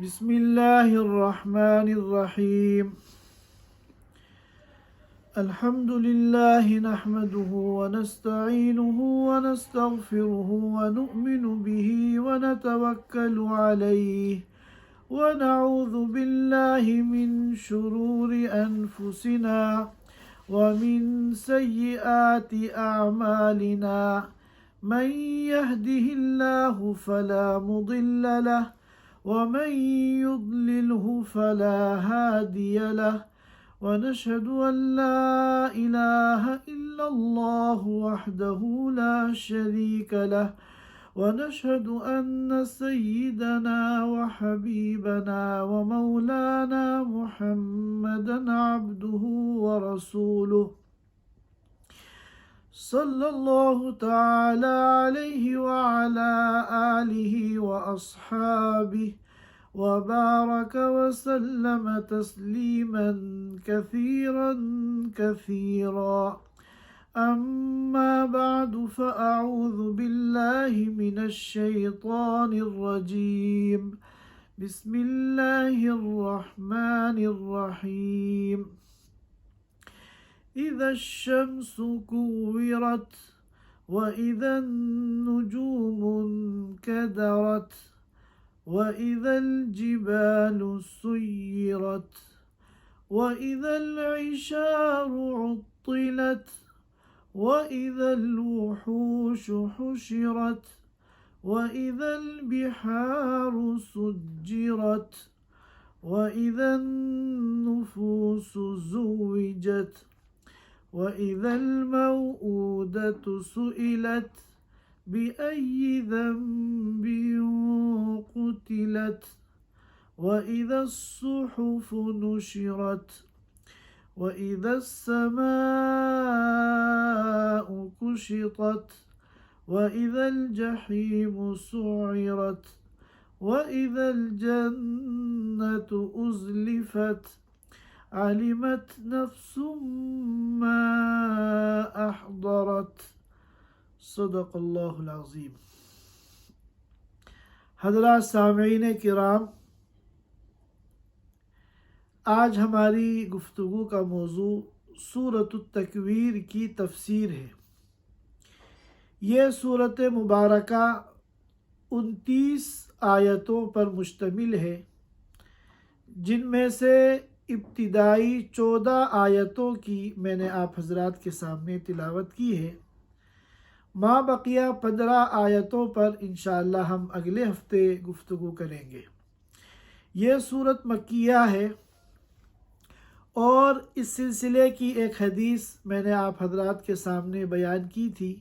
بسم الله الرحمن الرحيم. الحمد لله نحمده ونستعينه ونستغفره ونؤمن به ونتوكل عليه ونعوذ بالله من شرور أنفسنا ومن سيئات أعمالنا. من يهده الله فلا مضل له ومن يضلله فلا هادي له. ونشهد أن لا إله إلا الله وحده لا شريك له. ونشهد أن سيدنا وحبيبنا ومولانا محمدا عبده ورسوله صلى الله تعالى عليه وعلى آله وأصحابه وبارك وسلم تسليما كثيرا كثيرا. أما بعد فأعوذ بالله من الشيطان الرجيم. بسم الله الرحمن الرحيم. إذا الشمس كورت وإذا النجوم انكدرت وإذا الجبال سيرت وإذا العشار عطلت وإذا الوحوش حشرت وإذا البحار سجرت وإذا النفوس زوجت وإذا الموءودة سئلت بأي ذنب قتلت وإذا الصحف نشرت وإذا السماء كشطت وإذا الجحيم سعرت وإذا الجنة أزلفت علمت نفس ما أحضرت. صدق اللہ العظیم. حضرات سامعین کرام، آج ہماری گفتگو کا موضوع سورۃ التکویر کی تفسیر ہے. یہ سورۃ مبارکہ 29 آیتوں پر مشتمل ہے، جن میں سے ابتدائی 14 آیتوں کی میں نے آپ حضرات کے سامنے تلاوت کی ہے. ما بقیہ 15 آیتوں پر انشاءاللہ ہم اگلے ہفتے گفتگو کریں گے. یہ سورت مکیہ ہے اور اس سلسلے کی ایک حدیث میں نے آپ حضرات کے سامنے بیان کی تھی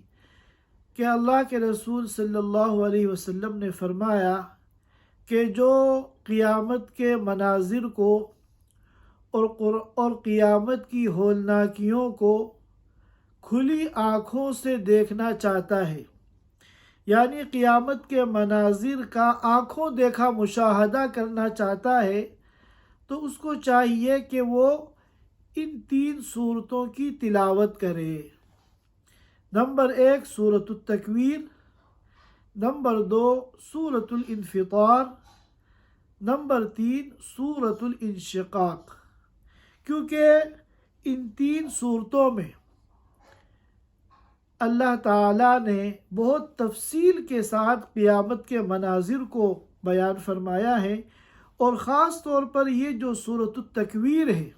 کہ اللہ کے رسول صلی اللہ علیہ وسلم نے فرمایا کہ جو قیامت کے مناظر کو اور قیامت کی ہولناکیوں کو کھلی آنکھوں سے دیکھنا چاہتا ہے، یعنی قیامت کے مناظر کا آنکھوں دیکھا مشاہدہ کرنا چاہتا ہے، تو اس کو چاہیے کہ وہ ان 3 صورتوں کی تلاوت کرے. نمبر 1 سورۃ التکویر، نمبر 2 سورۃ الانفطار، نمبر 3 سورۃ الانشقاق. کیونکہ ان 3 صورتوں میں اللہ تعالیٰ نے بہت تفصیل کے ساتھ قیامت کے مناظر کو بیان فرمایا ہے، اور خاص طور پر یہ جو سورۃ التکویر ہے،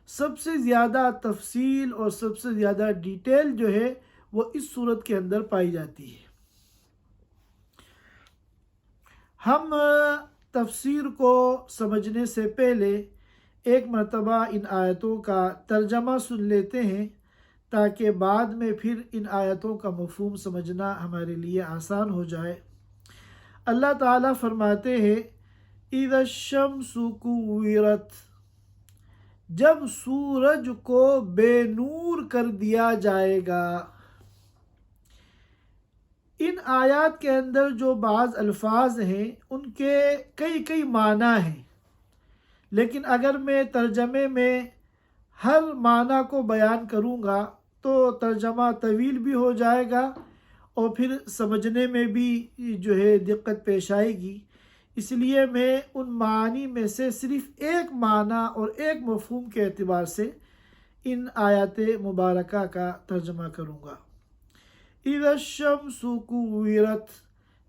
سب سے زیادہ تفصیل اور سب سے زیادہ ڈیٹیل جو ہے وہ اس سورت کے اندر پائی جاتی ہے. ہم تفسیر کو سمجھنے سے پہلے ایک مرتبہ ان آیتوں کا ترجمہ سن لیتے ہیں، تاکہ بعد میں پھر ان آیتوں کا مفہوم سمجھنا ہمارے لیے آسان ہو جائے. اللہ تعالیٰ فرماتے ہیں اِذَا الشَّمْسُ كُوِّرَتْ، جب سورج کو بے نور کر دیا جائے گا. ان آیات کے اندر جو بعض الفاظ ہیں ان کے کئی معنی ہیں، لیکن اگر میں ترجمے میں ہر معنی کو بیان کروں گا تو ترجمہ طویل بھی ہو جائے گا اور پھر سمجھنے میں بھی جو ہے دقت پیش آئے گی. اس لیے میں ان معانی میں سے صرف ایک معنی اور ایک مفہوم کے اعتبار سے ان آیات مبارکہ کا ترجمہ کروں گا۔ اذا الشمس کورت،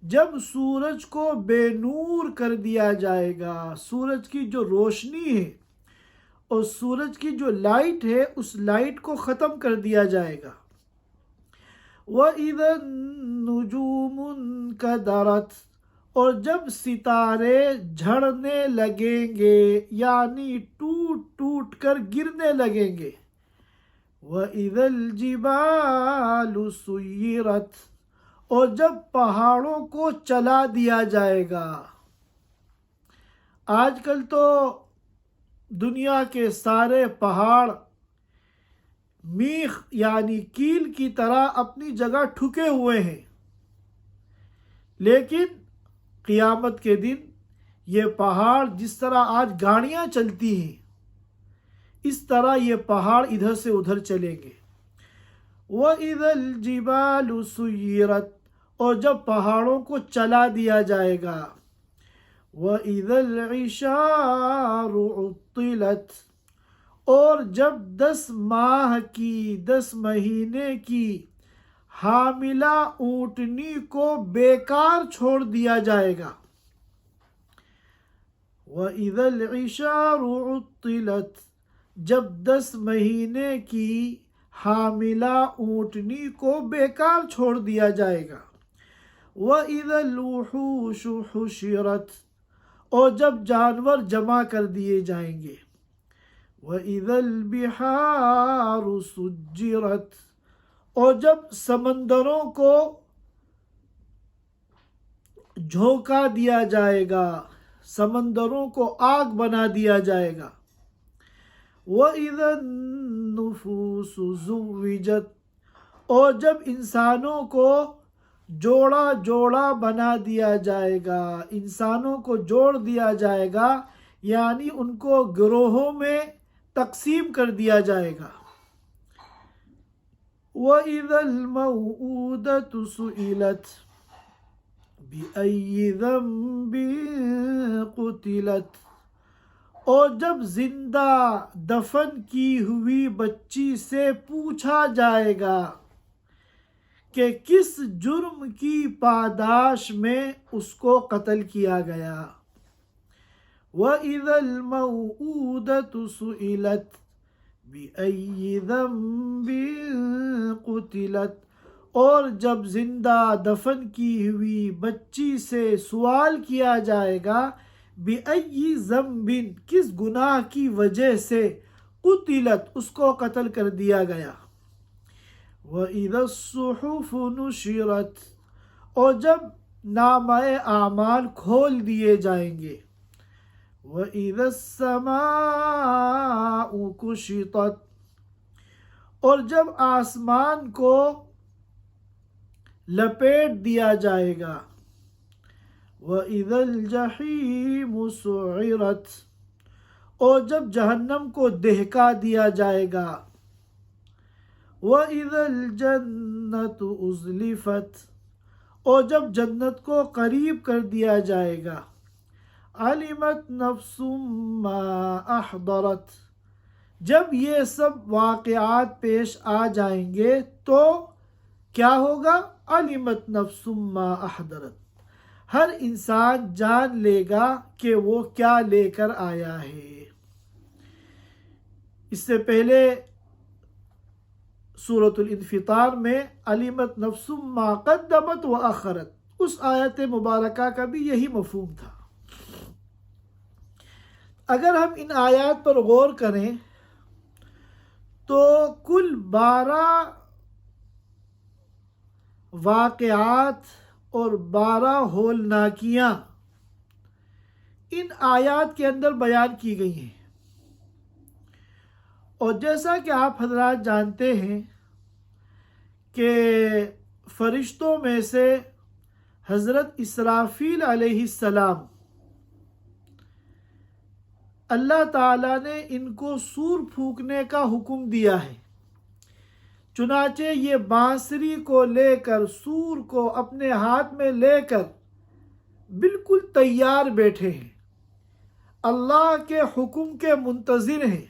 جب سورج کو بے نور کر دیا جائے گا، سورج کی جو روشنی ہے اور سورج کی جو لائٹ ہے اس لائٹ کو ختم کر دیا جائے گا۔ وَإِذَا النُّجُومُ انْكَدَرَتْ، اور جب ستارے جھڑنے لگیں گے یعنی ٹوٹ ٹوٹ کر گرنے لگیں گے۔ وَإِذَا الْجِبَالُ سُيِّرَتْ، اور جب پہاڑوں کو چلا دیا جائے گا۔ آج کل تو دنیا کے سارے پہاڑ میخ یعنی کیل کی طرح اپنی جگہ ٹھکے ہوئے ہیں، لیکن قیامت کے دن یہ پہاڑ جس طرح آج گاڑیاں چلتی ہیں اس طرح یہ پہاڑ ادھر سے ادھر چلیں گے۔ وَإِذَا الْجِبَالُ سُيِّرَتْ، اور جب پہاڑوں کو چلا دیا جائے گا۔ وَإِذَا الْعِشَارُ عُطِّلَتْ، اور جب 10 ماہ کی 10 مہینے کی حاملہ اونٹنی کو بیکار چھوڑ دیا جائے گا۔ وَإِذَا الْعِشَارُ عُطِّلَتْ، جب 10 مہینے کی حاملہ اونٹنی کو بیکار چھوڑ دیا جائے گا۔ وَإِذَا الْوُحُوشُ حُشِرَتْ، اور جب جانور جمع کر دیے جائیں گے۔ وَإِذَا الْبِحَارُ سُجِّرَتْ، اور جب سمندروں کو جھونکا دیا جائے گا، سمندروں کو آگ بنا دیا جائے گا۔ وَإِذَا النُّفُوسُ زُوِّجَتْ، اور جب انسانوں کو جوڑا جوڑا بنا دیا جائے گا، انسانوں کو جوڑ دیا جائے گا یعنی ان کو گروہوں میں تقسیم کر دیا جائے گا۔ وَإِذَا الْمَوْءُودَةُ سُئِلَتْ بِأَيِّ ذَنبٍ قُتِلَتْ، اور جب زندہ دفن کی ہوئی بچی سے پوچھا جائے گا کہ کس جرم کی پاداش میں اس کو قتل کیا گیا۔ وَإِذَا الْمَوْءُودَةُ سُئِلَتْ بِأَيِّ ذَنبٍ قُتِلَتْ، اور جب زندہ دفن کی ہوئی بچی سے سوال کیا جائے گا بِأَيِّ ذَنبٍ، کس گناہ کی وجہ سے قُتِلَت، اس کو قتل کر دیا گیا۔ وَإِذَا الصُّحُفُ نُشِرَتْ، اور جب نامہ اعمال کھول دیے جائیں گے۔ وَإِذَا السَّمَاءُ كُشِطَتْ، اور جب آسمان کو لپیٹ دیا جائے گا۔ وَإِذَا الْجَحِيمُ سُعِّرَتْ، اور جب جہنم کو دہکا دیا جائے گا۔ وَإِذَا الْجَنَّةُ أُزْلِفَتْ، اور جب جنت کو قریب کر دیا جائے گا۔ عَلِمَتْ نَفْسٌ مَّا أَحْضَرَتْ، جب یہ سب واقعات پیش آ جائیں گے تو کیا ہوگا؟ عَلِمَتْ نَفْسٌ مَّا أَحْضَرَتْ، ہر انسان جان لے گا کہ وہ کیا لے کر آیا ہے۔ اس سے پہلے سورۃ الانفطار میں عَلِمَتْ نَفْسٌ مَّا قَدَّمَتْ وَأَخَّرَتْ، اس آیت مبارکہ کا بھی یہی مفہوم تھا۔ اگر ہم ان آیات پر غور کریں تو کل 12 واقعات اور 12 ہولناکیاں ان آیات کے اندر بیان کی گئی ہیں، اور جیسا کہ آپ حضرات جانتے ہیں کہ فرشتوں میں سے حضرت اسرافیل علیہ السلام، اللہ تعالیٰ نے ان کو سور پھونکنے کا حکم دیا ہے، چنانچہ یہ بانسری کو لے کر سور کو اپنے ہاتھ میں لے کر بالکل تیار بیٹھے ہیں، اللہ کے حکم کے منتظر ہیں۔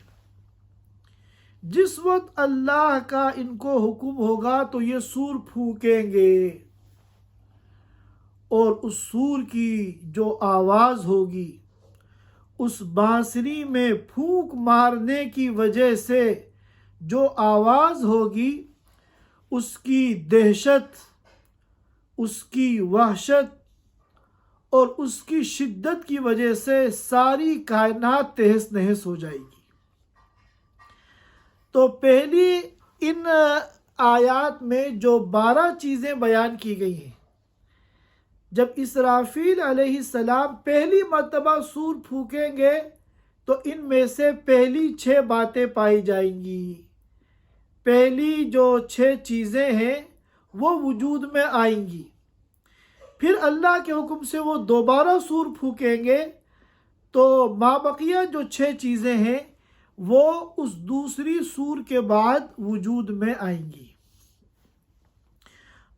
جس وقت اللہ کا ان کو حکم ہوگا تو یہ سور پھونکیں گے، اور اس سور کی جو آواز ہوگی، اس بانسری میں پھونک مارنے کی وجہ سے جو آواز ہوگی، اس کی دہشت، اس کی وحشت اور اس کی شدت کی وجہ سے ساری کائنات تہس نہس ہو جائے گی۔ تو پہلی ان آیات میں جو 12 چیزیں بیان کی گئی ہیں، جب اسرافیل علیہ السلام پہلی مرتبہ سور پھونکیں گے تو ان میں سے پہلی 6 باتیں پائی جائیں گی۔ پہلی جو 6 چیزیں ہیں وہ وجود میں آئیں گی، پھر اللہ کے حکم سے وہ دوبارہ سور پھونکیں گے تو مابقیہ جو 6 چیزیں ہیں وہ اس دوسری سور کے بعد وجود میں آئیں گی۔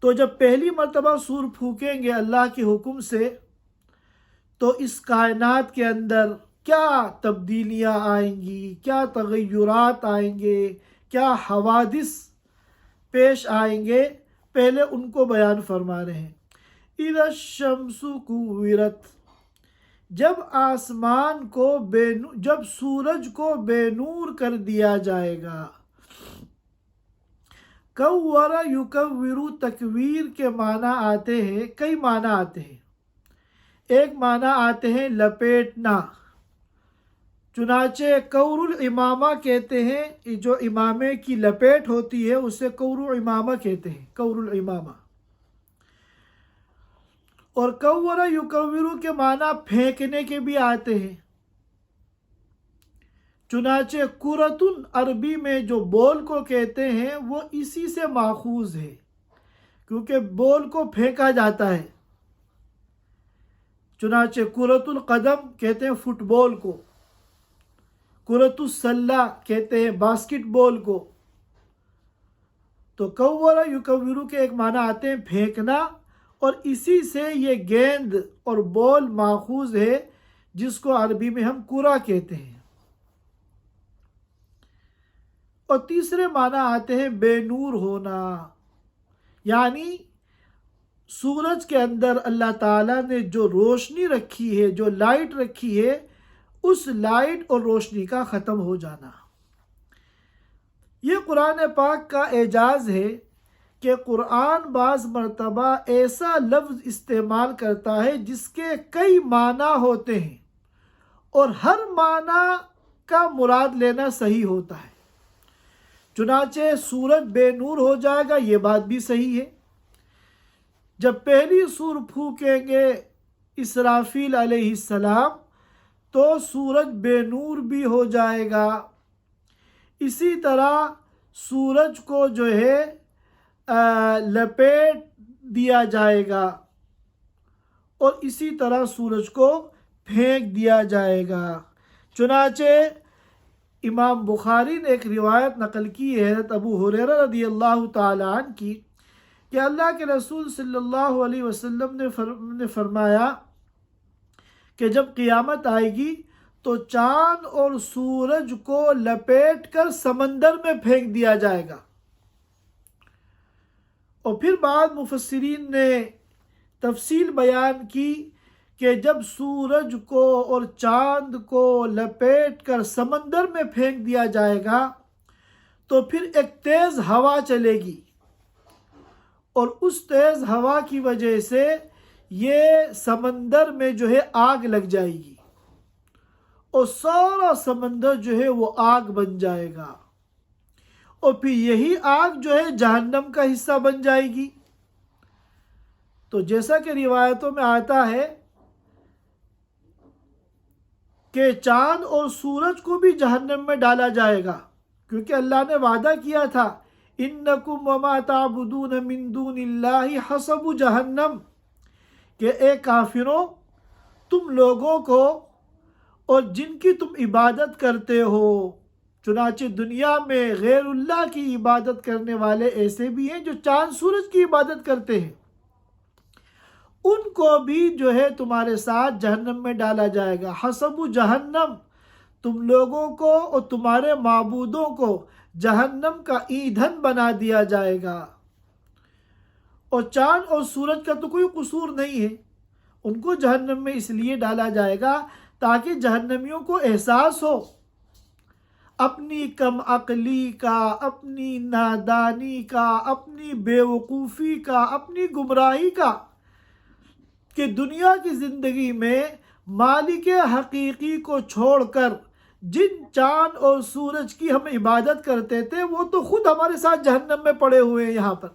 تو جب پہلی مرتبہ سور پھونکیں گے اللہ کے حکم سے تو اس کائنات کے اندر کیا تبدیلیاں آئیں گی، کیا تغیرات آئیں گے، کیا حوادث پیش آئیں گے، پہلے ان کو بیان فرما رہے ہیں۔ اِذَا الشَّمْسُ كُوِّرَتْ، جب آسمان کو جب سورج کو بے نور کر دیا جائے گا۔ کَوَّرَ یُکَوِّرُ، تکویر کے معنی آتے ہیں، کئی معنی آتے ہیں۔ ایک معنی آتے ہیں لپیٹنا، چنانچہ کور الامامہ کہتے ہیں، جو امامے کی لپیٹ ہوتی ہے اسے کور الامامہ کہتے ہیں، کور الامامہ۔ اور کور یکور کے معنی پھینکنے کے بھی آتے ہیں، چنانچہ کرتن عربی میں جو بول کو کہتے ہیں وہ اسی سے ماخوذ ہے، کیونکہ بول کو پھینکا جاتا ہے۔ چنانچہ کرۃ القدم کہتے ہیں فٹ بال کو، کرۃ السلہ کہتے ہیں باسکٹ بال کو۔ تو کور یکور کے ایک معنی آتے ہیں پھینکنا، اور اسی سے یہ گیند اور بال ماخوذ ہے، جس کو عربی میں ہم کرہ کہتے ہیں۔ اور تیسرے معنی آتے ہیں بے نور ہونا، یعنی سورج کے اندر اللہ تعالیٰ نے جو روشنی رکھی ہے، جو لائٹ رکھی ہے، اس لائٹ اور روشنی کا ختم ہو جانا۔ یہ قرآن پاک کا اعجاز ہے کہ قرآن بعض مرتبہ ایسا لفظ استعمال کرتا ہے جس کے کئی معنی ہوتے ہیں، اور ہر معنی کا مراد لینا صحیح ہوتا ہے۔ چنانچہ سورج بے نور ہو جائے گا، یہ بات بھی صحیح ہے۔ جب پہلی سور پھونکیں گے اسرافیل علیہ السلام تو سورج بے نور بھی ہو جائے گا۔ اسی طرح سورج کو جو ہے لپیٹ دیا جائے گا، اور اسی طرح سورج کو پھینک دیا جائے گا۔ چنانچہ امام بخاری نے ایک روایت نقل کی ہے حضرت ابو ہریرہ رضی اللہ تعالیٰ عنہ کی، کہ اللہ کے رسول صلی اللہ علیہ وسلم نے فرمایا کہ جب قیامت آئے گی تو چاند اور سورج کو لپیٹ کر سمندر میں پھینک دیا جائے گا۔ اور پھر بعد مفسرین نے تفصیل بیان کی کہ جب سورج کو اور چاند کو لپیٹ کر سمندر میں پھینک دیا جائے گا تو پھر ایک تیز ہوا چلے گی، اور اس تیز ہوا کی وجہ سے یہ سمندر میں جو ہے آگ لگ جائے گی، اور سارا سمندر جو ہے وہ آگ بن جائے گا، اور پھر یہی آگ جو ہے جہنم کا حصہ بن جائے گی۔ تو جیسا کہ روایتوں میں آتا ہے کہ چاند اور سورج کو بھی جہنم میں ڈالا جائے گا، کیونکہ اللہ نے وعدہ کیا تھا اِنَّكُمْ وَمَا تَعْبُدُونَ مِن دُونِ اللَّهِ حَسَبُ جہنم، کہ اے کافروں، تم لوگوں کو اور جن کی تم عبادت کرتے ہو، چنانچہ دنیا میں غیر اللہ کی عبادت کرنے والے ایسے بھی ہیں جو چاند سورج کی عبادت کرتے ہیں، ان کو بھی جو ہے تمہارے ساتھ جہنم میں ڈالا جائے گا. حسب جہنم، تم لوگوں کو اور تمہارے معبودوں کو جہنم کا ایندھن بنا دیا جائے گا. اور چاند اور سورج کا تو کوئی قصور نہیں ہے، ان کو جہنم میں اس لیے ڈالا جائے گا تاکہ جہنمیوں کو احساس ہو اپنی کم عقلی کا، اپنی نادانی کا، اپنی بے وقوفی کا، اپنی گمراہی کا، کہ دنیا کی زندگی میں مالک حقیقی کو چھوڑ کر جن چاند اور سورج کی ہم عبادت کرتے تھے وہ تو خود ہمارے ساتھ جہنم میں پڑے ہوئے ہیں یہاں پر.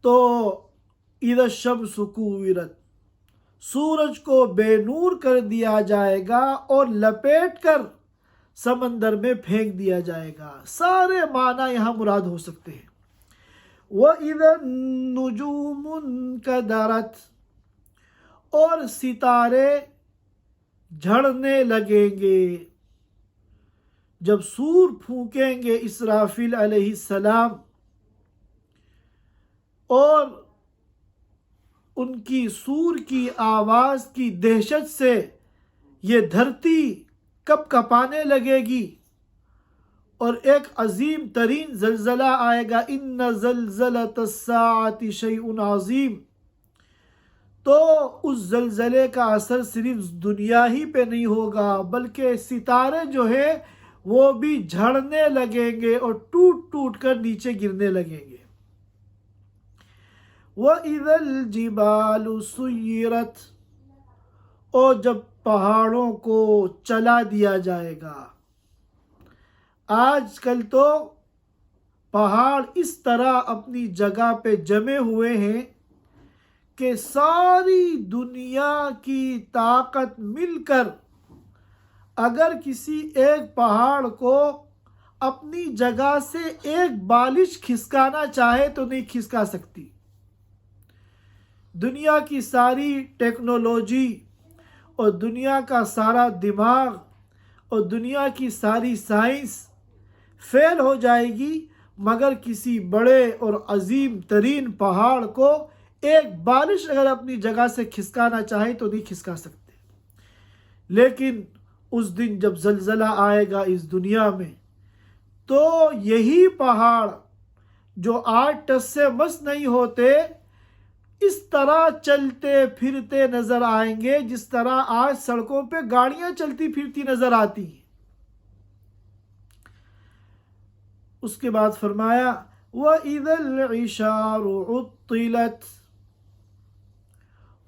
تو اذا الشمس کوورت، سورج کو بے نور کر دیا جائے گا اور لپیٹ کر سمندر میں پھینک دیا جائے گا. سارے معنی یہاں مراد ہو سکتے ہیں. وَإِذَا النُّجُومُ انْكَدَرَتْ، اور ستارے جھڑنے لگیں گے. جب سور پھونکیں گے اسرافیل علیہ السلام اور ان کی سور کی آواز کی دہشت سے یہ دھرتی کپ کپانے لگے گی اور ایک عظیم ترین زلزلہ آئے گا. ان زلزلۃ الساعۃ شیء عظیم. تو اس زلزلے کا اثر صرف دنیا ہی پہ نہیں ہوگا بلکہ ستارے جو ہے وہ بھی جھڑنے لگیں گے اور ٹوٹ ٹوٹ کر نیچے گرنے لگیں گے. وَإِذَا الْجِبَالُ سُيِّرَتْ، اور جب پہاڑوں کو چلا دیا جائے گا. آج کل تو پہاڑ اس طرح اپنی جگہ پہ جمے ہوئے ہیں کہ ساری دنیا کی طاقت مل کر اگر کسی ایک پہاڑ کو اپنی جگہ سے ایک بالش کھسکانا چاہے تو نہیں کھسکا سکتی. دنیا کی ساری ٹیکنالوجی اور دنیا کا سارا دماغ اور دنیا کی ساری سائنس فیل ہو جائے گی مگر کسی بڑے اور عظیم ترین پہاڑ کو ایک بالش اگر اپنی جگہ سے کھسکانا چاہے تو نہیں کھسکا سکتے. لیکن اس دن جب زلزلہ آئے گا اس دنیا میں تو یہی پہاڑ جو آج ٹس سے مس نہیں ہوتے اس طرح چلتے پھرتے نظر آئیں گے جس طرح آج سڑکوں پہ گاڑیاں چلتی پھرتی نظر آتی ہیں. اس کے بعد فرمایا وَإِذَا الْعِشَارُ عُطِّلَتْ،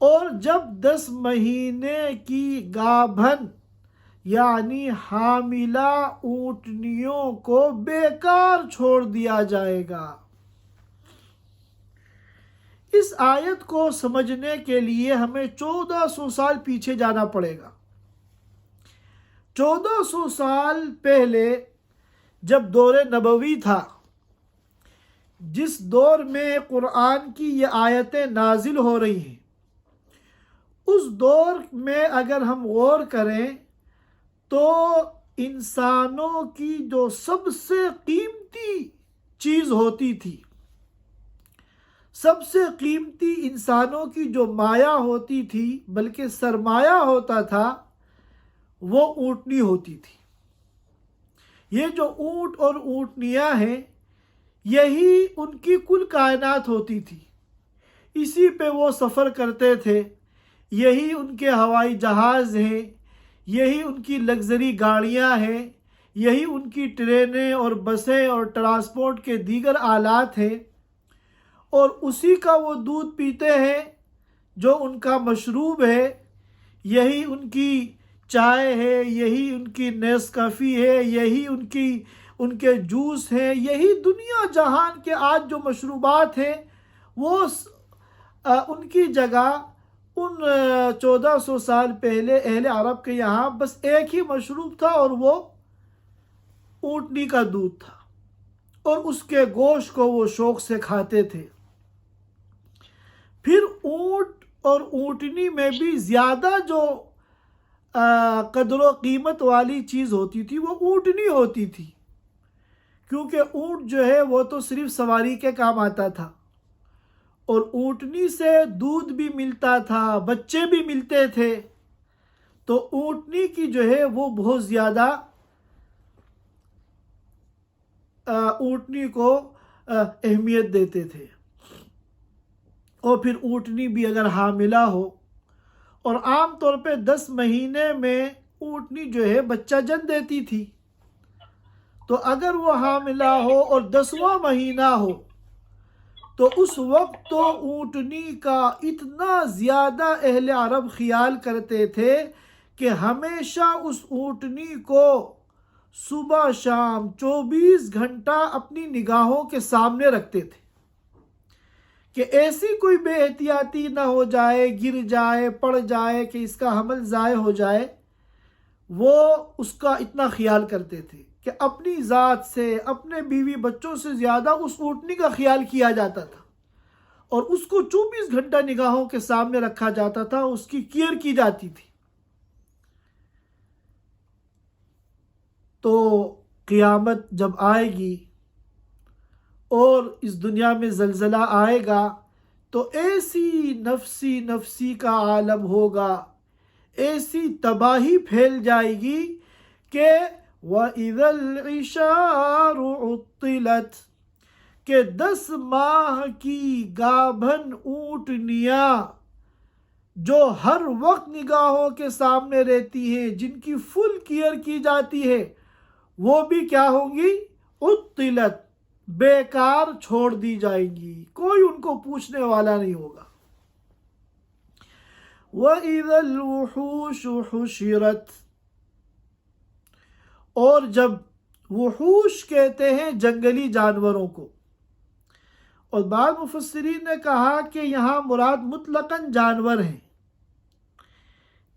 اور جب 10 مہینے کی گابھن یعنی حاملہ اونٹنیوں کو بیکار چھوڑ دیا جائے گا. اس آیت کو سمجھنے کے لیے ہمیں 1400 سال پیچھے جانا پڑے گا. 1400 سال پہلے جب دور نبوی تھا، جس دور میں قرآن کی یہ آیتیں نازل ہو رہی ہیں، اس دور میں اگر ہم غور کریں تو انسانوں کی جو سب سے قیمتی چیز ہوتی تھی، سب سے قیمتی انسانوں کی جو مایہ ہوتی تھی بلکہ سرمایہ ہوتا تھا وہ اونٹنی ہوتی تھی. یہ جو اونٹ اور اونٹنیاں ہیں یہی ان کی کل کائنات ہوتی تھی. اسی پہ وہ سفر کرتے تھے، یہی ان کے ہوائی جہاز ہیں، یہی ان کی لگژری گاڑیاں ہیں، یہی ان کی ٹرینیں اور بسیں اور ٹرانسپورٹ کے دیگر آلات ہیں، اور اسی کا وہ دودھ پیتے ہیں جو ان کا مشروب ہے. یہی ان کی چائے ہے، یہی ان کی نیسکافی ہے، یہی ان کے جوس ہیں، یہی دنیا جہان کے آج جو مشروبات ہیں وہ ان کی جگہ ان 1400 سال پہلے اہل عرب کے یہاں بس ایک ہی مشروب تھا اور وہ اونٹنی کا دودھ تھا، اور اس کے گوشت کو وہ شوق سے کھاتے تھے. پھر اونٹ اور اونٹنی میں بھی زیادہ جو قدر و قیمت والی چیز ہوتی تھی وہ اونٹنی ہوتی تھی. کیونکہ اونٹ جو ہے وہ تو صرف سواری کے کام آتا تھا، اور اونٹنی سے دودھ بھی ملتا تھا، بچے بھی ملتے تھے، تو اونٹنی کی جو ہے وہ بہت زیادہ اونٹنی کو اہمیت دیتے تھے۔ اور پھر اونٹنی بھی اگر حاملہ ہو، اور عام طور پہ 10 مہینے میں اونٹنی جو ہے بچہ جن دیتی تھی، تو اگر وہ حاملہ ہو اور 10واں مہینہ ہو تو اس وقت تو اونٹنی کا اتنا زیادہ اہل عرب خیال کرتے تھے کہ ہمیشہ اس اونٹنی کو صبح شام 24 گھنٹہ اپنی نگاہوں کے سامنے رکھتے تھے کہ ایسی کوئی بے احتیاطی نہ ہو جائے، گر جائے، پڑ جائے کہ اس کا حمل ضائع ہو جائے۔ وہ اس کا اتنا خیال کرتے تھے کہ اپنی ذات سے، اپنے بیوی بچوں سے زیادہ اس اونٹنی کا خیال کیا جاتا تھا، اور اس کو 24 گھنٹہ نگاہوں کے سامنے رکھا جاتا تھا، اس کی کیئر کی جاتی تھی۔ تو قیامت جب آئے گی اور اس دنیا میں زلزلہ آئے گا تو ایسی نفسی نفسی کا عالم ہوگا، ایسی تباہی پھیل جائے گی کہ وَإِذَا الْعِشَارُ عُطِّلَتْ، کہ 10 ماہ کی گابھن اونٹنیاں جو ہر وقت نگاہوں کے سامنے رہتی ہیں، جن کی فل کیئر کی جاتی ہے، وہ بھی کیا ہوں گی؟ عُطِّلَتْ، بیکار چھوڑ دی جائیں گی، کوئی ان کو پوچھنے والا نہیں ہوگا۔ وَإِذَا الْوُحُوشُ حُشِرَتْ، اور جب وحوش کہتے ہیں جنگلی جانوروں کو، اور بعض مفسرین نے کہا کہ یہاں مراد مطلقاً جانور ہیں۔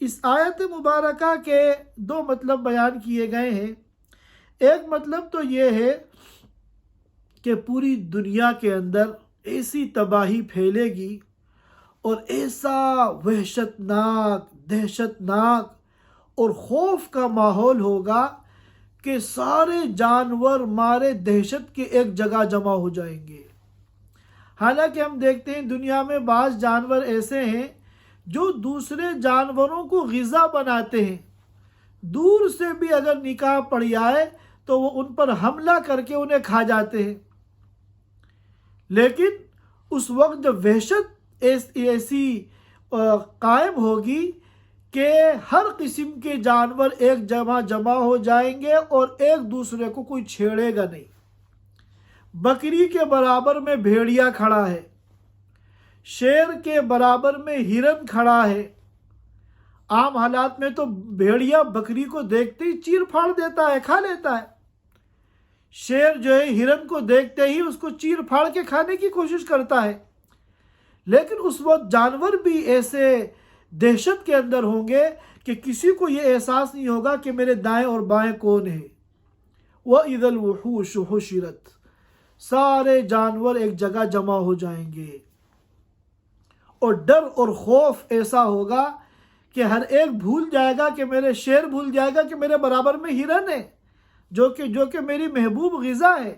اس آیت مبارکہ کے 2 مطلب بیان کیے گئے ہیں۔ ایک مطلب تو یہ ہے کہ پوری دنیا کے اندر ایسی تباہی پھیلے گی اور ایسا وحشتناک، دہشتناک اور خوف کا ماحول ہوگا کہ سارے جانور مارے دہشت کے ایک جگہ جمع ہو جائیں گے۔ حالانکہ ہم دیکھتے ہیں دنیا میں بعض جانور ایسے ہیں جو دوسرے جانوروں کو غذا بناتے ہیں، دور سے بھی اگر نگاہ پڑ جائے تو وہ ان پر حملہ کر کے انہیں کھا جاتے ہیں۔ لیکن اس وقت جب وحشت ایسی قائم ہوگی کہ ہر قسم کے جانور ایک جمع ہو جائیں گے اور ایک دوسرے کو کوئی چھیڑے گا نہیں۔ بکری کے برابر میں بھیڑیا کھڑا ہے، شیر کے برابر میں ہرن کھڑا ہے۔ عام حالات میں تو بھیڑیا بکری کو دیکھتے ہی چیر پھاڑ دیتا ہے، کھا لیتا ہے۔ شیر جو ہے ہرن کو دیکھتے ہی اس کو چیر پھاڑ کے کھانے کی کوشش کرتا ہے۔ لیکن اس وقت جانور بھی ایسے دہشت کے اندر ہوں گے کہ کسی کو یہ احساس نہیں ہوگا کہ میرے دائیں اور بائیں کون ہے۔ وَإِذَا الْوُحُوشُ حُشِرَتْ، سارے جانور ایک جگہ جمع ہو جائیں گے، اور ڈر اور خوف ایسا ہوگا کہ ہر ایک بھول جائے گا کہ میرے شیر بھول جائے گا کہ میرے برابر میں ہرن ہے جو کہ میری محبوب غذا ہے،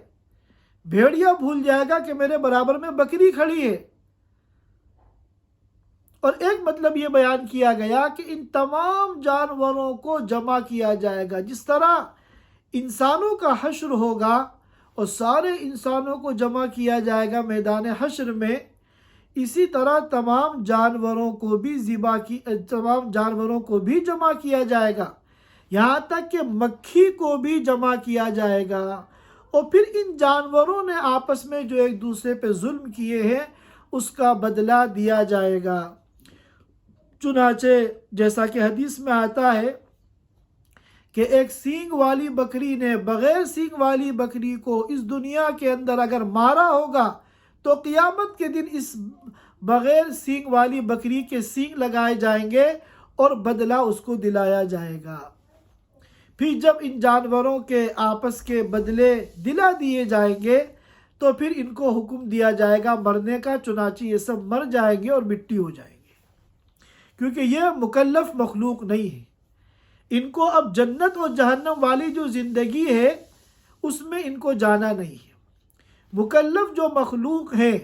بھیڑیا بھول جائے گا کہ میرے برابر میں بکری کھڑی ہے۔ اور ایک مطلب یہ بیان کیا گیا کہ ان تمام جانوروں کو جمع کیا جائے گا، جس طرح انسانوں کا حشر ہوگا اور سارے انسانوں کو جمع کیا جائے گا میدان حشر میں، اسی طرح تمام جانوروں کو بھی جمع کیا جائے گا، یہاں تک کہ مکھی کو بھی جمع کیا جائے گا، اور پھر ان جانوروں نے آپس میں جو ایک دوسرے پہ ظلم کیے ہیں اس کا بدلہ دیا جائے گا۔ چنانچہ جیسا کہ حدیث میں آتا ہے کہ ایک سینگ والی بکری نے بغیر سینگ والی بکری کو اس دنیا کے اندر اگر مارا ہوگا تو قیامت کے دن اس بغیر سینگ والی بکری کے سینگ لگائے جائیں گے اور بدلہ اس کو دلایا جائے گا۔ پھر جب ان جانوروں کے آپس کے بدلے دلا دیے جائیں گے تو پھر ان کو حکم دیا جائے گا مرنے کا، چنانچہ یہ سب مر جائیں گے اور مٹی ہو جائیں گے، کیونکہ یہ مکلف مخلوق نہیں ہے۔ ان کو اب جنت اور جہنم والی جو زندگی ہے اس میں ان کو جانا نہیں ہے۔ مکلف جو مخلوق ہیں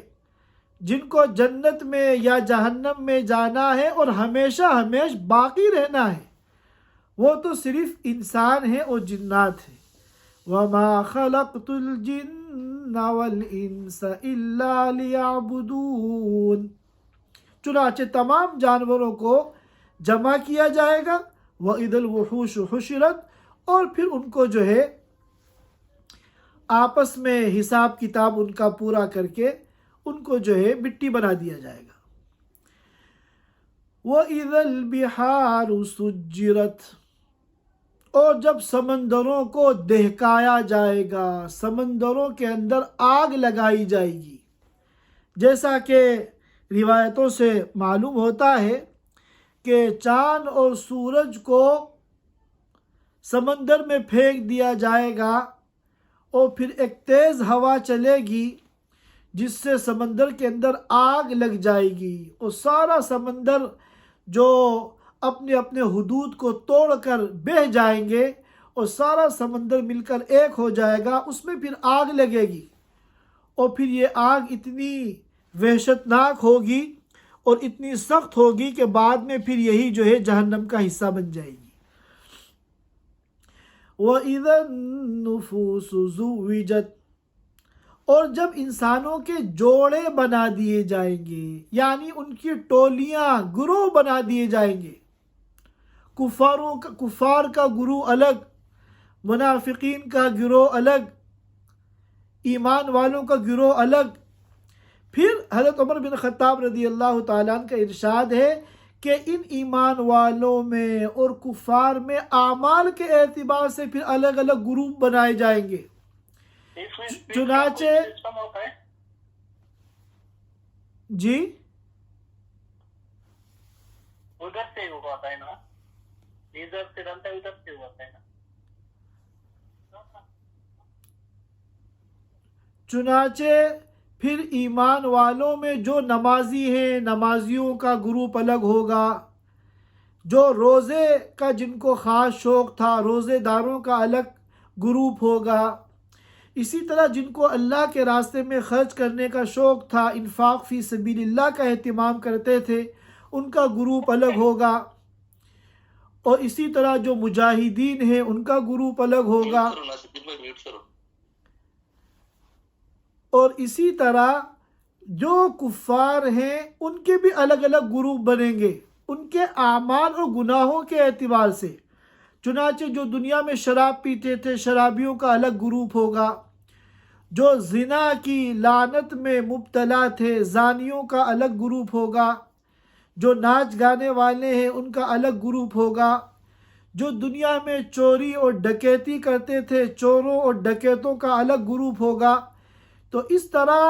جن کو جنت میں یا جہنم میں جانا ہے اور ہمیشہ ہمیش باقی رہنا ہے، وہ تو صرف انسان ہیں اور جنات ہیں۔ وَمَا خَلَقْتُ الْجِنَّ وَالْإِنسَ إِلَّا لِيَعْبُدُونَ، چنانچہ تمام جانوروں کو جمع کیا جائے گا، وَإِذَا الْوُحُوشُ حُشِرَتْ، اور پھر ان کو جو ہے آپس میں حساب کتاب ان کا پورا کر کے ان کو جو ہے مٹی بنا دیا جائے گا۔ وَإِذَا الْبِحَارُ سُجِّرَتْ، اور جب سمندروں کو دہکایا جائے گا، سمندروں کے اندر آگ لگائی جائے گی، جیسا کہ روایتوں سے معلوم ہوتا ہے کہ چاند اور سورج کو سمندر میں پھینک دیا جائے گا اور پھر ایک تیز ہوا چلے گی جس سے سمندر کے اندر آگ لگ جائے گی، اور سارا سمندر جو اپنے اپنے حدود کو توڑ کر بہہ جائیں گے اور سارا سمندر مل کر ایک ہو جائے گا، اس میں پھر آگ لگے گی، اور پھر یہ آگ اتنی وحشت ناک ہوگی اور اتنی سخت ہوگی کہ بعد میں پھر یہی جو ہے جہنم کا حصہ بن جائے گی۔ وَإِذَا النُّفُوسُ زُوِّجَتْ، اور جب انسانوں کے جوڑے بنا دیے جائیں گے، یعنی ان کی ٹولیاں، گروہ بنا دیے جائیں گے، کفار کا گروہ الگ، منافقین کا گروہ الگ، ایمان والوں کا گروہ الگ۔ پھر حضرت عمر بن خطاب رضی اللہ تعالیٰ عنہ کا ارشاد ہے کہ ان ایمان والوں میں اور کفار میں اعمال کے اعتبار سے پھر الگ الگ گروپ بنائے جائیں گے۔ چنانچہ جی ادھر سے ہوا تھا نا، ادھر سے ڈالتا ہے، ادھر سے ہوا تھا نا۔ چنانچہ پھر ایمان والوں میں جو نمازی ہیں، نمازیوں کا گروپ الگ ہوگا، جو روزے کا جن کو خاص شوق تھا، روزے داروں کا الگ گروپ ہوگا، اسی طرح جن کو اللہ کے راستے میں خرچ کرنے کا شوق تھا، انفاق فی سبیل اللہ کا اہتمام کرتے تھے، ان کا گروپ الگ ہوگا، اور اسی طرح جو مجاہدین ہیں ان کا گروپ الگ ہوگا، اور اسی طرح جو کفار ہیں ان کے بھی الگ الگ گروپ بنیں گے ان کے اعمال اور گناہوں کے اعتبار سے۔ چنانچہ جو دنیا میں شراب پیتے تھے، شرابیوں کا الگ گروپ ہوگا، جو زنا کی لعنت میں مبتلا تھے، زانیوں کا الگ گروپ ہوگا، جو ناچ گانے والے ہیں ان کا الگ گروپ ہوگا، جو دنیا میں چوری اور ڈکیتی کرتے تھے، چوروں اور ڈکیتوں کا الگ گروپ ہوگا۔ تو اس طرح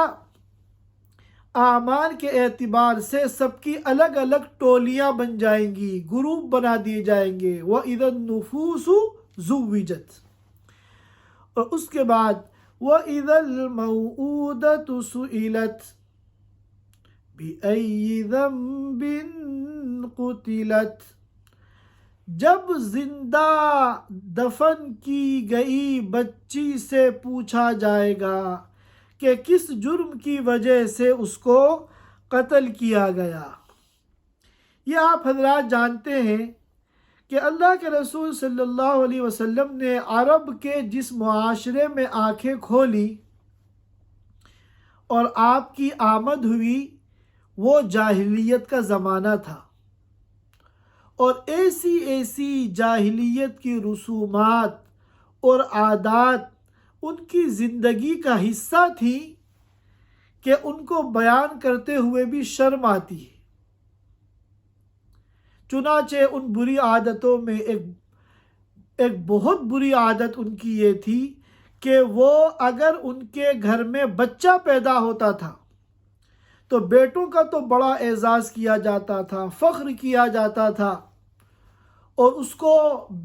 اعمال کے اعتبار سے سب کی الگ الگ ٹولیاں بن جائیں گی، گروپ بنا دیے جائیں گے۔ وَإِذَا النُّفُوسُ زُوِّجَتْ، اور اس کے بعد وَإِذَا الْمَوْءُودَةُ سُئِلَتْ بِأَيِّ ذَنبٍ قُتِلَتْ، جب زندہ دفن کی گئی بچی سے پوچھا جائے گا کہ کس جرم کی وجہ سے اس کو قتل کیا گیا۔ یہ آپ حضرات جانتے ہیں کہ اللہ کے رسول صلی اللہ علیہ وسلم نے عرب کے جس معاشرے میں آنکھیں کھولی اور آپ کی آمد ہوئی وہ جاہلیت کا زمانہ تھا، اور ایسی ایسی جاہلیت کی رسومات اور عادات ان کی زندگی کا حصہ تھی کہ ان کو بیان کرتے ہوئے بھی شرم آتی ہے۔ چنانچہ ان بری عادتوں میں ایک بہت بری عادت ان کی یہ تھی کہ وہ اگر ان کے گھر میں بچہ پیدا ہوتا تھا تو بیٹوں کا تو بڑا اعزاز کیا جاتا تھا، فخر کیا جاتا تھا، اور اس کو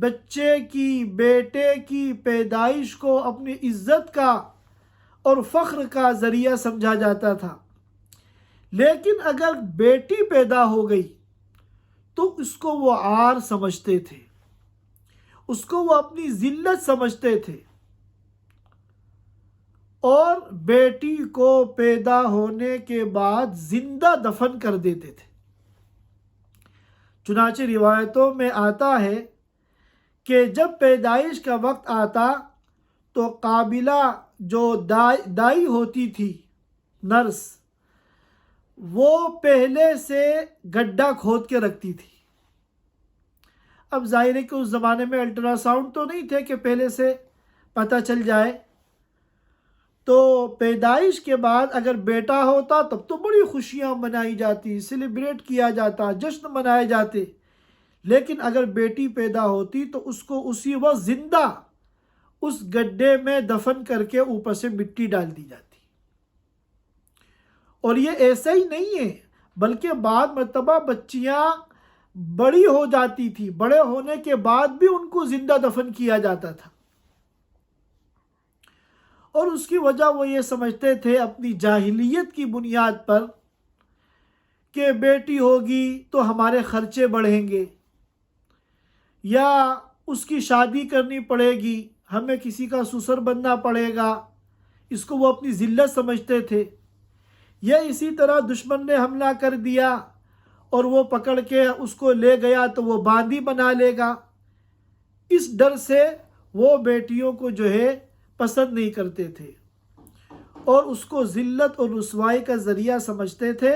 بچے کی، بیٹے کی پیدائش کو اپنی عزت کا اور فخر کا ذریعہ سمجھا جاتا تھا۔ لیکن اگر بیٹی پیدا ہو گئی تو اس کو وہ عار سمجھتے تھے، اس کو وہ اپنی ذلت سمجھتے تھے، اور بیٹی کو پیدا ہونے کے بعد زندہ دفن کر دیتے تھے۔ چنانچہ روایتوں میں آتا ہے کہ جب پیدائش کا وقت آتا تو قابلہ جو دائی ہوتی تھی، نرس، وہ پہلے سے گڈھا کھود کے رکھتی تھی۔ اب ظاہر ہے کہ اس زمانے میں الٹرا ساؤنڈ تو نہیں تھے کہ پہلے سے پتہ چل جائے، تو پیدائش کے بعد اگر بیٹا ہوتا تب تو بڑی خوشیاں منائی جاتی، سیلیبریٹ کیا جاتا، جشن منائے جاتے، لیکن اگر بیٹی پیدا ہوتی تو اس کو اسی وقت زندہ اس گڈھے میں دفن کر کے اوپر سے مٹی ڈال دی جاتی۔ اور یہ ایسا ہی نہیں ہے، بلکہ بعد مرتبہ بچیاں بڑی ہو جاتی تھی، بڑے ہونے کے بعد بھی ان کو زندہ دفن کیا جاتا تھا، اور اس کی وجہ وہ یہ سمجھتے تھے اپنی جاہلیت کی بنیاد پر کہ بیٹی ہوگی تو ہمارے خرچے بڑھیں گے، یا اس کی شادی کرنی پڑے گی، ہمیں کسی کا سسر بننا پڑے گا، اس کو وہ اپنی ذلت سمجھتے تھے۔ یا اسی طرح دشمن نے حملہ کر دیا اور وہ پکڑ کے اس کو لے گیا تو وہ باندی بنا لے گا، اس ڈر سے وہ بیٹیوں کو جو ہے پسند نہیں کرتے تھے، اور اس کو ذلت اور رسوائی کا ذریعہ سمجھتے تھے،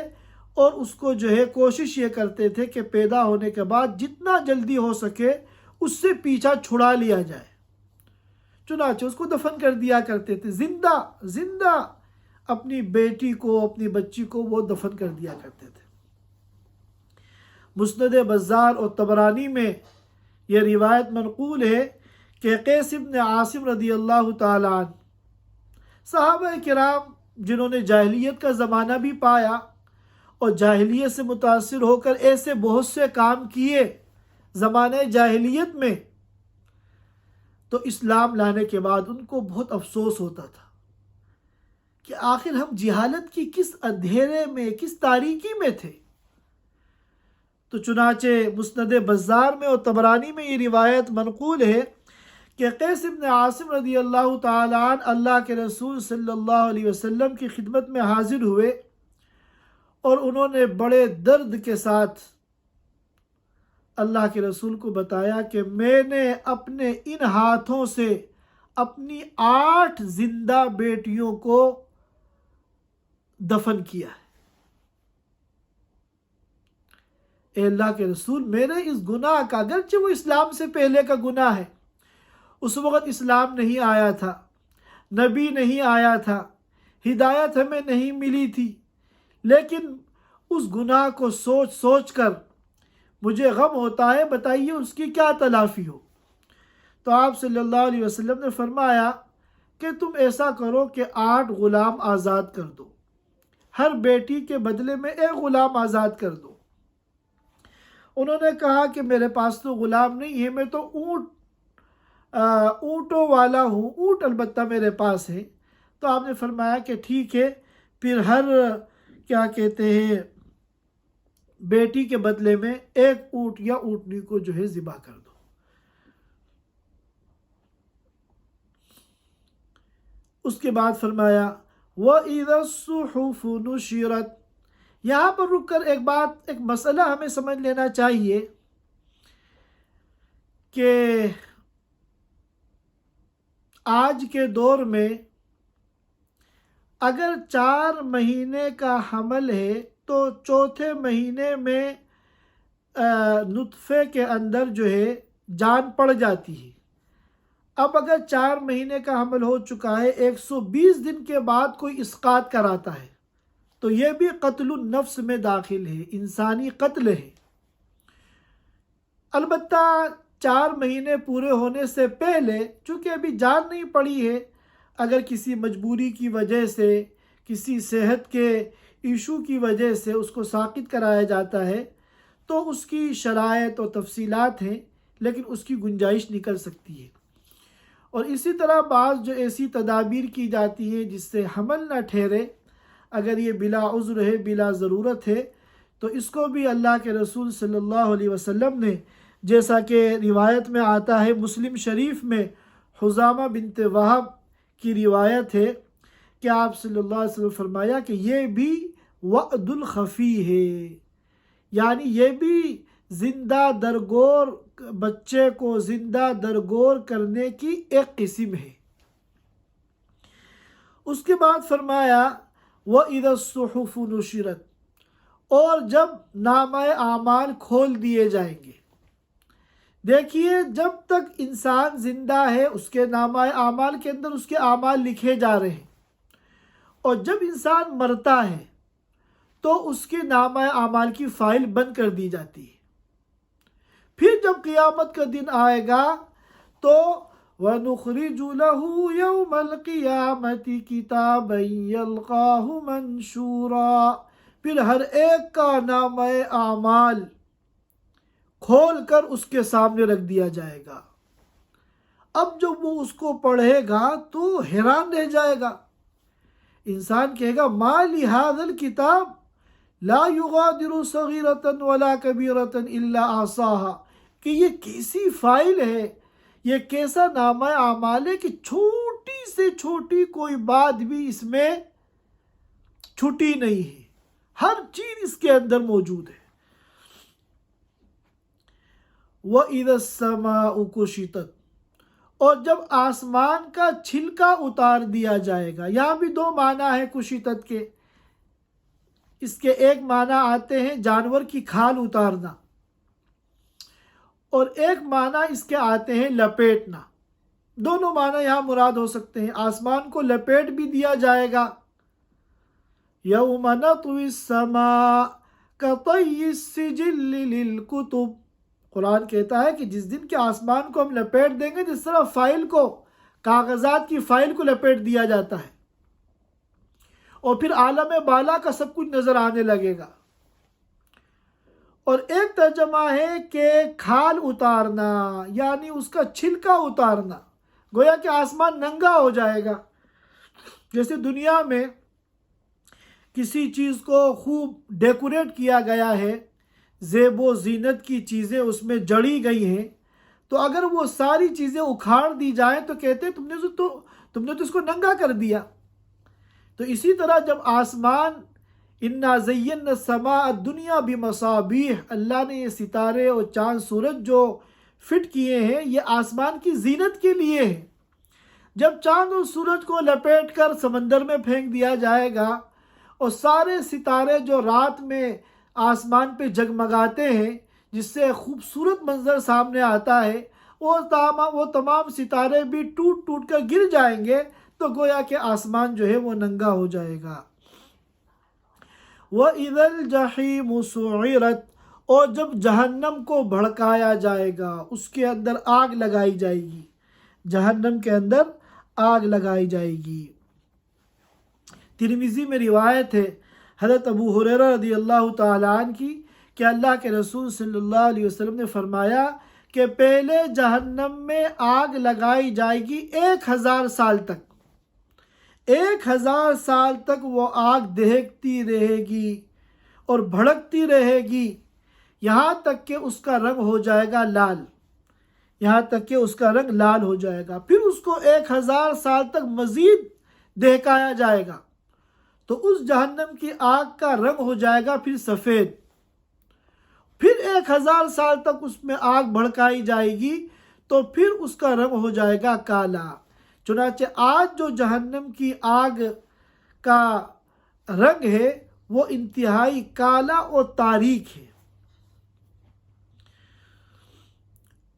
اور اس کو جو ہے کوشش یہ کرتے تھے کہ پیدا ہونے کے بعد جتنا جلدی ہو سکے اس سے پیچھا چھڑا لیا جائے۔ چنانچہ اس کو دفن کر دیا کرتے تھے، زندہ اپنی بیٹی کو، اپنی بچی کو وہ دفن کر دیا کرتے تھے۔ مسند بزار اور طبرانی میں یہ روایت منقول ہے کہ قیس بن عاصم رضی اللہ تعالیٰ عنہ، صحابہ کرام جنہوں نے جاہلیت کا زمانہ بھی پایا اور جاہلیت سے متاثر ہو کر ایسے بہت سے کام کیے زمانہ جاہلیت میں، تو اسلام لانے کے بعد ان کو بہت افسوس ہوتا تھا کہ آخر ہم جہالت کی کس اندھیرے میں، کس تاریکی میں تھے۔ تو چنانچہ مسند بزار میں اور طبرانی میں یہ روایت منقول ہے کہ قیس بن عاصم رضی اللہ تعالیٰ عنہ اللہ کے رسول صلی اللہ علیہ وسلم کی خدمت میں حاضر ہوئے، اور انہوں نے بڑے درد کے ساتھ اللہ کے رسول کو بتایا کہ میں نے اپنے ان ہاتھوں سے اپنی 8 زندہ بیٹیوں کو دفن کیا ہے۔ اے اللہ کے رسول، میرے اس گناہ کا، اگرچہ وہ اسلام سے پہلے کا گناہ ہے، اس وقت اسلام نہیں آیا تھا، نبی نہیں آیا تھا، ہدایت ہمیں نہیں ملی تھی، لیکن اس گناہ کو سوچ سوچ کر مجھے غم ہوتا ہے، بتائیے اس کی کیا تلافی ہو۔ تو آپ صلی اللہ علیہ وسلم نے فرمایا کہ تم ایسا کرو کہ 8 غلام آزاد کر دو، ہر بیٹی کے بدلے میں 1 غلام آزاد کر دو۔ انہوں نے کہا کہ میرے پاس تو غلام نہیں ہے، میں تو اونٹوں والا ہوں، اونٹ البتہ میرے پاس ہے۔ تو آپ نے فرمایا کہ ٹھیک ہے، پھر ہر کیا کہتے ہیں بیٹی کے بدلے میں 1 اونٹ یا اونٹنی کو جو ہے ذبح کر دو۔ اس کے بعد فرمایا وَإِذَا الصُّحُفُ نُشِرَتْ۔ یہاں پر رک کر ایک مسئلہ ہمیں سمجھ لینا چاہیے کہ آج کے دور میں اگر 4 مہینے کا حمل ہے تو 4تھے مہینے میں نطفے کے اندر جو ہے جان پڑ جاتی ہے۔ اب اگر 4 مہینے کا حمل ہو چکا ہے، 120 دن کے بعد کوئی اسقاط کراتا ہے تو یہ بھی قتل النفس میں داخل ہے، انسانی قتل ہے۔ البتہ 4 مہینے پورے ہونے سے پہلے چونکہ ابھی جان نہیں پڑی ہے، اگر کسی مجبوری کی وجہ سے، کسی صحت کے ایشو کی وجہ سے اس کو ساقط کرایا جاتا ہے تو اس کی شرائط و تفصیلات ہیں، لیکن اس کی گنجائش نکل سکتی ہے۔ اور اسی طرح بعض جو ایسی تدابیر کی جاتی ہیں جس سے حمل نہ ٹھہرے، اگر یہ بلا عذر ہے، بلا ضرورت ہے، تو اس کو بھی اللہ کے رسول صلی اللہ علیہ وسلم نے، جیسا کہ روایت میں آتا ہے مسلم شریف میں حزامہ بنت وہب کی روایت ہے کہ آپ صلی اللہ علیہ وسلم فرمایا کہ یہ بھی وعد الخفی ہے، یعنی یہ بھی زندہ درگور بچے کو زندہ درگور کرنے کی ایک قسم ہے۔ اس کے بعد فرمایا وَإِذَا الصُّحُفُ نُشِرَتْ، اور جب نامہ اعمال کھول دیے جائیں گے۔ دیکھیے جب تک انسان زندہ ہے اس کے نامہ اعمال کے اندر اس کے اعمال لکھے جا رہے ہیں، اور جب انسان مرتا ہے تو اس کے نامہ اعمال کی فائل بند کر دی جاتی ہے۔ پھر جب قیامت کا دن آئے گا تو وَنُخْرِجُ لَهُ يَوْمَ الْقِيَامَةِ كِتَابًا يَلْقَاهُ مَنْشُورًا، پھر ہر ایک کا نامہ اعمال کھول کر اس کے سامنے رکھ دیا جائے گا۔ اب جب وہ اس کو پڑھے گا تو حیران رہ جائے گا، انسان کہے گا ما لِهَذَا الْكِتَابِ لا يغادر صغیرة ولا کبیرة الا احصاها، کہ یہ کیسی فائل ہے، یہ کیسا نامہ اعمال ہے کہ چھوٹی سے چھوٹی کوئی بات بھی اس میں چھٹی نہیں ہے، ہر چیز اس کے اندر موجود ہے۔ وَإِذَا السَّمَاءُ كُشِطَتْ، اور جب آسمان کا چھلکا اتار دیا جائے گا۔ یہاں بھی دو معنی ہے کشیطت کے، اس کے ایک معنی آتے ہیں جانور کی کھال اتارنا، اور ایک معنی اس کے آتے ہیں لپیٹنا۔ دونوں معنی یہاں مراد ہو سکتے ہیں۔ آسمان کو لپیٹ بھی دیا جائے گا، یوم نطوی السماء کطی السجل للکتب، قرآن کہتا ہے کہ جس دن کے آسمان کو ہم لپیٹ دیں گے جس طرح فائل کو، کاغذات کی فائل کو لپیٹ دیا جاتا ہے، اور پھر عالم بالا کا سب کچھ نظر آنے لگے گا۔ اور ایک ترجمہ ہے کہ کھال اتارنا، یعنی اس کا چھلکا اتارنا، گویا کہ آسمان ننگا ہو جائے گا۔ جیسے دنیا میں کسی چیز کو خوب ڈیکوریٹ کیا گیا ہے، زیب و زینت کی چیزیں اس میں جڑی گئی ہیں، تو اگر وہ ساری چیزیں اکھاڑ دی جائیں تو کہتے ہیں تم نے تو اس کو ننگا کر دیا۔ تو اسی طرح جب آسمان انا زینا السماء الدنیا بمصابیح، اللہ نے یہ ستارے اور چاند سورج جو فٹ کیے ہیں یہ آسمان کی زینت کے لیے ہیں۔ جب چاند اور سورج کو لپیٹ کر سمندر میں پھینک دیا جائے گا اور سارے ستارے جو رات میں آسمان پہ جگمگاتے ہیں جس سے خوبصورت منظر سامنے آتا ہے، وہ تمام ستارے بھی ٹوٹ ٹوٹ کر گر جائیں گے، تو گویا کہ آسمان جو ہے وہ ننگا ہو جائے گا۔ وَإِذَا الْجَحِيمُ سُعِّرَتْ، اور جب جہنم کو بھڑکایا جائے گا، اس کے اندر آگ لگائی جائے گی، جہنم کے اندر آگ لگائی جائے گی۔ ترمذی میں روایت ہے حضرت ابو ہریرہ رضی اللہ تعالیٰ عنہ کی کہ اللہ کے رسول صلی اللہ علیہ وسلم نے فرمایا کہ پہلے جہنم میں آگ لگائی جائے گی 1000 سال تک، 1000 سال تک وہ آگ دہکتی رہے گی اور بھڑکتی رہے گی، یہاں تک کہ اس کا رنگ ہو جائے گا لال، یہاں تک کہ اس کا رنگ لال ہو جائے گا۔ پھر اس کو 1000 سال تک مزید دہکایا جائے گا تو اس جہنم کی آگ کا رنگ ہو جائے گا پھر سفید۔ پھر 1000 سال تک اس میں آگ بھڑکائی جائے گی تو پھر اس کا رنگ ہو جائے گا کالا۔ چنانچہ آج جو جہنم کی آگ کا رنگ ہے وہ انتہائی کالا اور تاریک ہے۔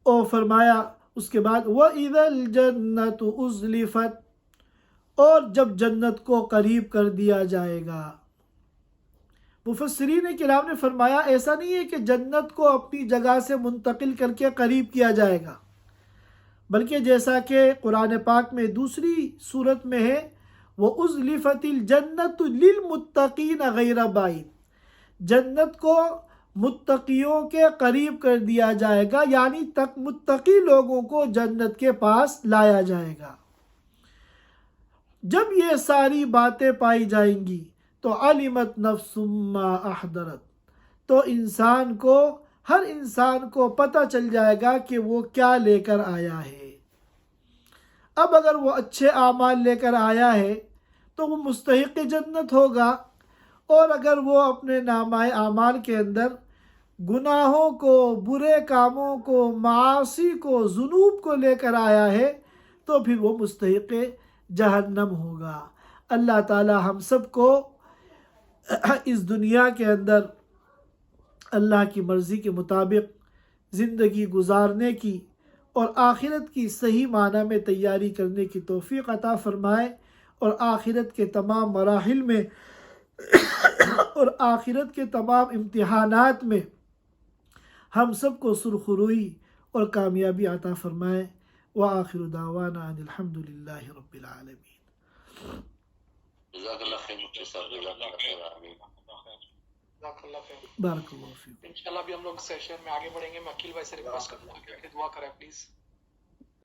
اور فرمایا اس کے بعد وَإِذَا الْجَنَّةُ أُزْلِفَتْ، اور جب جنت کو قریب کر دیا جائے گا۔ مفسرین کرام نے فرمایا ایسا نہیں ہے کہ جنت کو اپنی جگہ سے منتقل کر کے قریب کیا جائے گا، بلکہ جیسا کہ قرآن پاک میں دوسری صورت میں ہے وَأُزْلِفَتِ الْجَنَّةُ لِلْمُتَّقِينَ غَيْرَ بَعِيدٍ، جنت کو متقیوں کے قریب کر دیا جائے گا، یعنی متقی لوگوں کو جنت کے پاس لایا جائے گا۔ جب یہ ساری باتیں پائی جائیں گی تو علمت نفس ما احضرت، تو ہر انسان کو پتہ چل جائے گا کہ وہ کیا لے کر آیا ہے۔ اب اگر وہ اچھے اعمال لے کر آیا ہے تو وہ مستحق جنت ہوگا، اور اگر وہ اپنے نامہ اعمال کے اندر گناہوں کو، برے کاموں کو، معاصی کو، ذنوب کو لے کر آیا ہے تو پھر وہ مستحق جہنم ہوگا۔ اللہ تعالی ہم سب کو اس دنیا کے اندر اللہ کی مرضی کے مطابق زندگی گزارنے کی اور آخرت کی صحیح معنی میں تیاری کرنے کی توفیق عطا فرمائے، اور آخرت کے تمام مراحل میں اور آخرت کے تمام امتحانات میں ہم سب کو سرخروئی اور کامیابی عطا فرمائے۔ وآخر دعوانا ان الحمد للہ رب العالمین۔ جزاک اللہ خیر مفتی صاحب، جزاک اللہ خیر، آمین۔ جزاک اللہ خیر۔ بارک اللہ فیکم۔ انشاءاللہ ابھی ہم لوگ سیشن میں آگے بڑھیں گے۔ میں عقیل بھائی سے ریکویسٹ کرتا ہوں کہ دعا کریں پلیز۔